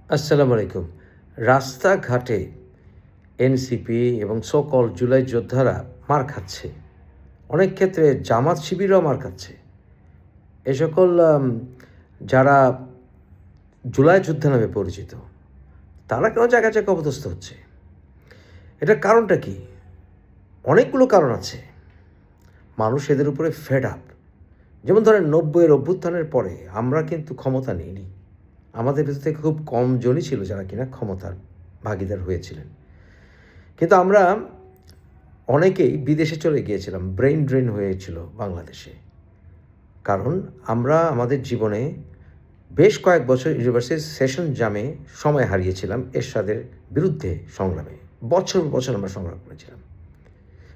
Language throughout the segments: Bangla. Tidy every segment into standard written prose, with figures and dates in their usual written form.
আসসালামু আলাইকুম। রাস্তাঘাটে এনসিপি এবং সো-কল্ড জুলাই যোদ্ধারা মার খাচ্ছে। অনেক ক্ষেত্রে জামাত শিবিরও মার খাচ্ছে। এ সকল যারা জুলাই যোদ্ধা নামে পরিচিত, তারা কেন জায়গায়, জায়গায় অপদস্থ হচ্ছে? এটার কারণটা কি? অনেকগুলো কারণ আছে। মানুষ এদের উপরে ফেড আপ। যেমন ধরেন ৯০-এর অভ্যুত্থানের পরে আমরা কিন্তু ক্ষমতা নিইনি। আমাদের ভেতর থেকে খুব কম জনই ছিল যারা কিনা ক্ষমতার ভাগীদার হয়েছিলেন। কিন্তু আমরা অনেকেই বিদেশে চলে গিয়েছিলাম। ব্রেইন ড্রেন হয়েছিল বাংলাদেশে। কারণ আমরা আমাদের জীবনে বেশ কয়েক বছর ইউনিভার্সিটি সেশন জামে সময় হারিয়েছিলাম এরশাদের বিরুদ্ধে সংগ্রামে। বছর, বছর আমরা সংগ্রাম করেছিলাম।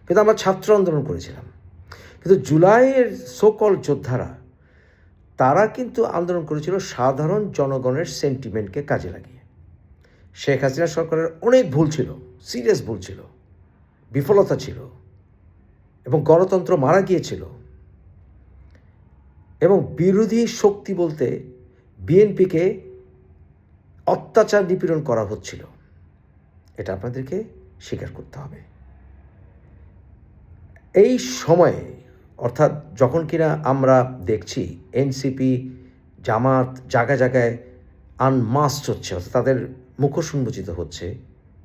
কিন্তু আমরা ছাত্র আন্দোলন করেছিলাম। কিন্তু জুলাইয়ের সো-কল্ড যোদ্ধারা তারা কিন্তু আন্দোলন করেছিল সাধারণ জনগণের সেন্টিমেন্টকে কাজে লাগিয়ে। শেখ হাসিনা সরকারের অনেক ভুল ছিল, সিরিয়াস ভুল ছিল, বিফলতা ছিল এবং গণতন্ত্র মারা গিয়েছিল এবং বিরোধী শক্তি বলতে বিএনপিকে অত্যাচার নিপীড়ন করা হচ্ছিল। এটা আপনাদেরকে স্বীকার করতে হবে। এই সময়ে অর্থাৎ যখন কিনা আমরা দেখছি এনসিপি জামাত জায়গায় জায়গায় আনমাস্কড হচ্ছে, অর্থাৎ তাদের মুখোশ উন্মোচিত হচ্ছে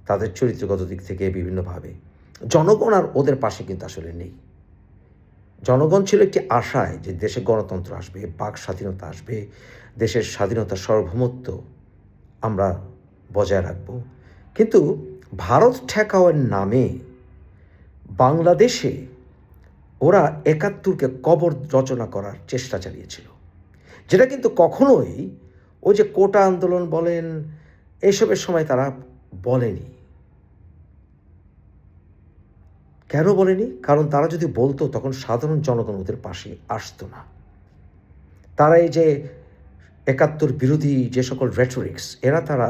তাদের চরিত্রগত দিক থেকে বিভিন্নভাবে, জনগণ আর ওদের পাশে কিন্তু আসলে নেই। জনগণ ছিল একটি আশায় যে দেশে গণতন্ত্র আসবে, বাক স্বাধীনতা আসবে, দেশের স্বাধীনতা সার্বভৌমত্ব আমরা বজায় রাখব। কিন্তু ভারত ঠেকাওয়ার নামে বাংলাদেশে ওরা ৭১কে কবর রচনা করার চেষ্টা চালিয়েছিল, যেটা কিন্তু কখনোই ওই যে কোটা আন্দোলন বলেন এসবের সময় তারা বলেনি। কেন বলেনি? কারণ তারা যদি বলতো তখন সাধারণ জনগণ ওদের পাশে আসতো না। তারা এই যে ৭১ বিরোধী যে সকল রেটরিক্স তারা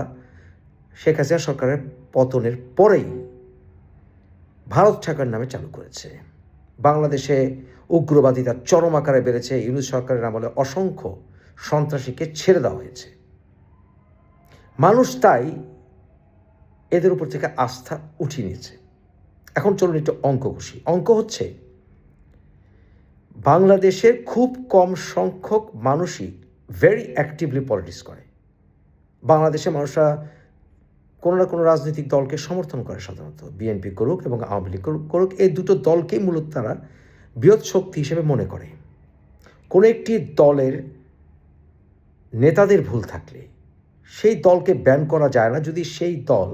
শেখ হাসিনা সরকারের পতনের পরেই ভারত ঠেকার নামে চালু করেছে। বাংলাদেশে উগ্রবাদিতা চরম আকারে বেড়েছে। ইউনূস সরকারের আমলে অসংখ্য সন্ত্রাসীকে ছেড়ে দেওয়া হয়েছে। মানুষ তাই এদের উপর থেকে আস্থা উঠিয়ে নিয়েছে। এখন চলুন একটু অঙ্ক কষি। অঙ্ক হচ্ছে বাংলাদেশের খুব কম সংখ্যক মানুষই ভেরি অ্যাক্টিভলি পলিটিক্স করে। বাংলাদেশের মানুষরা কোনো না কোনো রাজনৈতিক দলকে সমর্থন করে, সাধারণত বিএনপি করুক এবং আওয়ামী লীগ করুক, এই দুটো দলকেই মূলত তারা বৃহৎ শক্তি হিসেবে মনে করে। কোনো একটি দলের নেতাদের ভুল থাকলে সেই দলকে ব্যান করা যায় না যদি সেই দল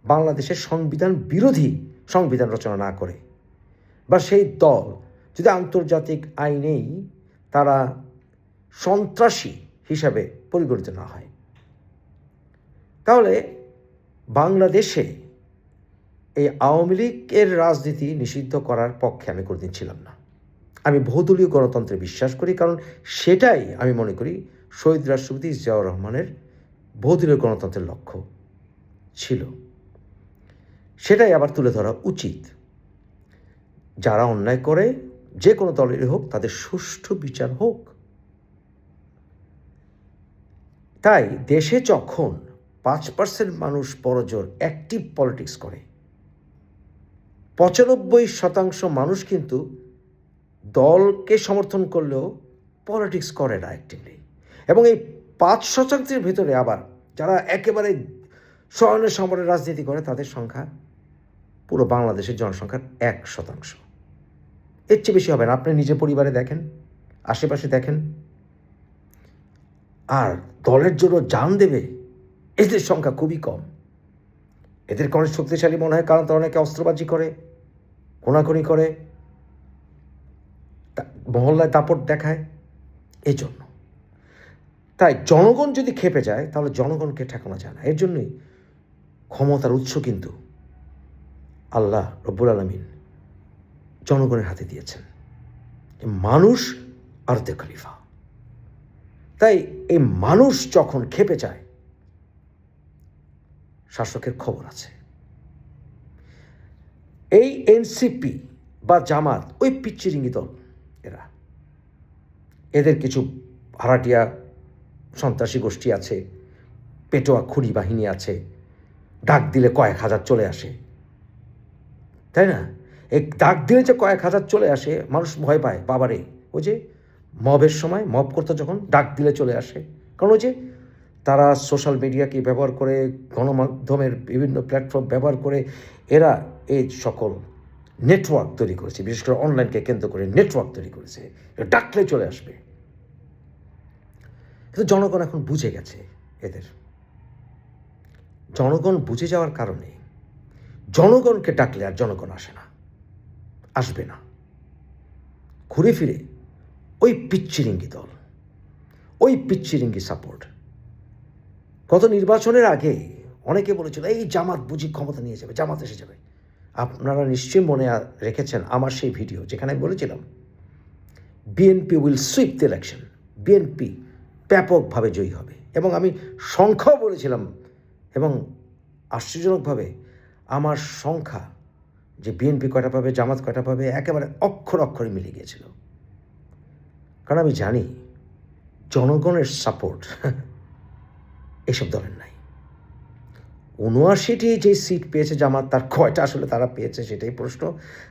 বাংলাদেশের সংবিধান বিরোধী সংবিধান রচনা না করে, বা সেই দল যদি আন্তর্জাতিক আইনেই তারা সন্ত্রাসী হিসাবে পরিগণিত না হয়। তাহলে বাংলাদেশে এই আওয়ামী লীগের রাজনীতি নিষিদ্ধ করার পক্ষে আমি কোনোদিন ছিলাম না। আমি বহুদলীয় গণতন্ত্রে বিশ্বাস করি, কারণ সেটাই আমি মনে করি শহীদ রাষ্ট্রপতি জিয়াউর রহমানের বহুদলীয় গণতন্ত্রের লক্ষ্য ছিল। সেটাই আবার তুলে ধরা উচিত। যারা অন্যায় করে যে কোনো দলেরই হোক তাদের সুষ্ঠু বিচার হোক। তাই দেশে যখন ৫% মানুষ বড়জোর অ্যাক্টিভ পলিটিক্স করে, ৯৫% মানুষ কিন্তু দলকে সমর্থন করলেও পলিটিক্স করে না অ্যাক্টিভলি। এবং এই ৫%-এর ভিতরে আবার যারা একেবারে শয়নে সমরে রাজনীতি করে তাদের সংখ্যা পুরো বাংলাদেশের জনসংখ্যার ১%। এর চেয়ে বেশি হবে না। আপনি নিজের পরিবারে দেখেন, আশেপাশে দেখেন। আর দলের জন্য জান দেবে এদের সংখ্যা খুবই কম। এদেরকে অনেক শক্তিশালী মনে হয়, কারণ তারা অনেকে অস্ত্রবাজি করে, খুনাখুনি করে, মহল্লায় দাপট দেখায়, এই জন্য। তাই জনগণ যদি খেপে যায় তাহলে জনগণকে ঠেকানো যায় না। এর জন্যই ক্ষমতার উৎস কিন্তু আল্লাহ রব্বুল আলামিন জনগণের হাতে দিয়েছেন। মানুষ আর দ্য খলিফা। তাই এই মানুষ যখন খেপে যায়, শাসকের খবর আছে। এই এনসিপি বা জামাত ওই পিচ্চিরিঙ্গি দল, এদের কিছু ভাড়াটিয়া সন্ত্রাসী গোষ্ঠী আছে, পেটোয়া খুনি বাহিনী আছে, ডাক দিলে কয়েক হাজার চলে আসে, তাই না? এই ডাক দিলে যে কয়েক হাজার চলে আসে, মানুষ ভয় পায়, বাবারে ওই যে মবের সময় মব করতে যখন ডাক দিলে চলে আসে, কারণ ওই যে তারা সোশ্যাল মিডিয়াকে ব্যবহার করে, গণমাধ্যমের বিভিন্ন প্ল্যাটফর্ম ব্যবহার করে এরা এই সকল নেটওয়ার্ক তৈরি করেছে, বিশেষ করে অনলাইনকে কেন্দ্র করে নেটওয়ার্ক তৈরি করেছে, ডাকলে চলে আসবে। কিন্তু জনগণ এখন বুঝে গেছে এদের। জনগণ বুঝে যাওয়ার কারণে জনগণকে ডাকলে আর জনগণ আসে না, আসবে না। ঘুরে ফিরে ওই পিচ্চিরিঙ্গি দল, ওই পিচ্চিরিঙ্গি সাপোর্ট। গত নির্বাচনের আগে অনেকে বলেছিল এই জামাত বুঝি ক্ষমতা নিয়ে যাবে, জামাত এসে যাবে। আপনারা নিশ্চয়ই মনে রেখেছেন আমার সেই ভিডিও, যেখানে আমি বলেছিলাম BNP will sweep the election, BNP ব্যাপকভাবে জয়ী হবে, এবং আমি সংখ্যাও বলেছিলাম, এবং আশ্চর্যজনকভাবে আমার সংখ্যা যে বিএনপি কয়টা পাবে, জামাত কয়টা পাবে, একেবারে অক্ষর অক্ষরে মিলে গিয়েছিল। কারণ আমি জানি জনগণের সাপোর্ট এসব দলের নাই। ৭৯টি যে সিট পেয়েছে জামাত, তার কয়টা আসলে তারা পেয়েছে সেটাই প্রশ্ন।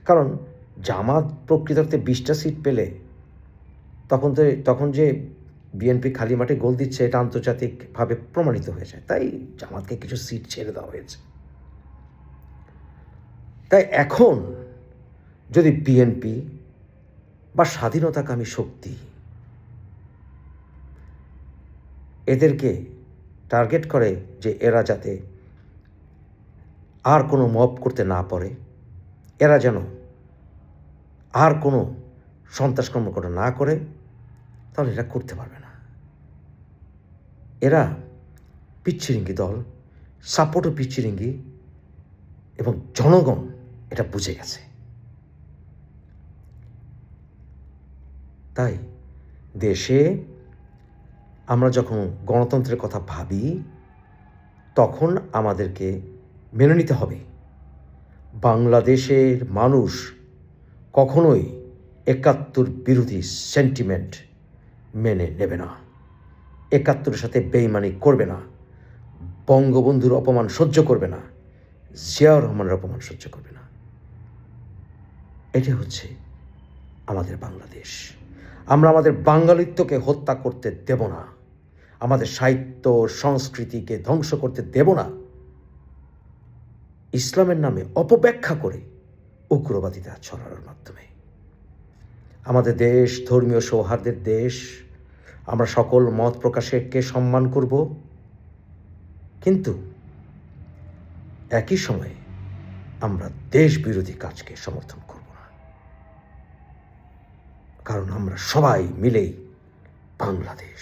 কারণ জামাত প্রকৃতার্থে 20টা সিট পেলে তখন যে বিএনপি খালি মাঠে গোল দিচ্ছে, এটা আন্তর্জাতিকভাবে প্রমাণিত হয়ে যায়। তাই জামাতকে কিছু সিট ছেড়ে দেওয়া হয়েছে। তাই এখন যদি বিএনপি বা স্বাধীনতাকামী শক্তি এদেরকে টার্গেট করে যে এরা যাতে আর কোনো মব করতে না পারে, এরা যেন আর কোনো সন্ত্রাস কর্মকাণ্ড না করে, তাহলে এরা করতে পারবে না। এরা পিচ্চিরিঙ্গি দল, সাপোর্টও পিচ্চিরিঙ্গি, এবং জনগণ এটা বুঝে গেছে। তাই দেশে আমরা যখন গণতন্ত্রের কথা ভাবি, তখন আমাদেরকে মেনে নিতে হবে বাংলাদেশের মানুষ কখনোই ৭১ বিরোধী সেন্টিমেন্ট মেনে নেবে না, ৭১-এর সাথে বেইমানি করবে না, বঙ্গবন্ধুর অপমান সহ্য করবে না, জিয়াউর রহমানের অপমান সহ্য করবে না। এটা হচ্ছে আমাদের বাংলাদেশ। আমরা আমাদের বাঙালিত্বকে হত্যা করতে দেব না, আমাদের সাহিত্য সংস্কৃতিকে ধ্বংস করতে দেব না, ইসলামের নামে অপব্যাখ্যা করে উগ্রবাদিতা ছড়ানোর মাধ্যমে। আমাদের দেশ ধর্মীয় সৌহার্দ্যের দেশ, আমরা সকল মত প্রকাশকে সম্মান করব, কিন্তু একই সময়ে আমরা দেশ বিরোধী কাজকে সমর্থন করব না। কারণ আমরা সবাই মিলেই বাংলাদেশ।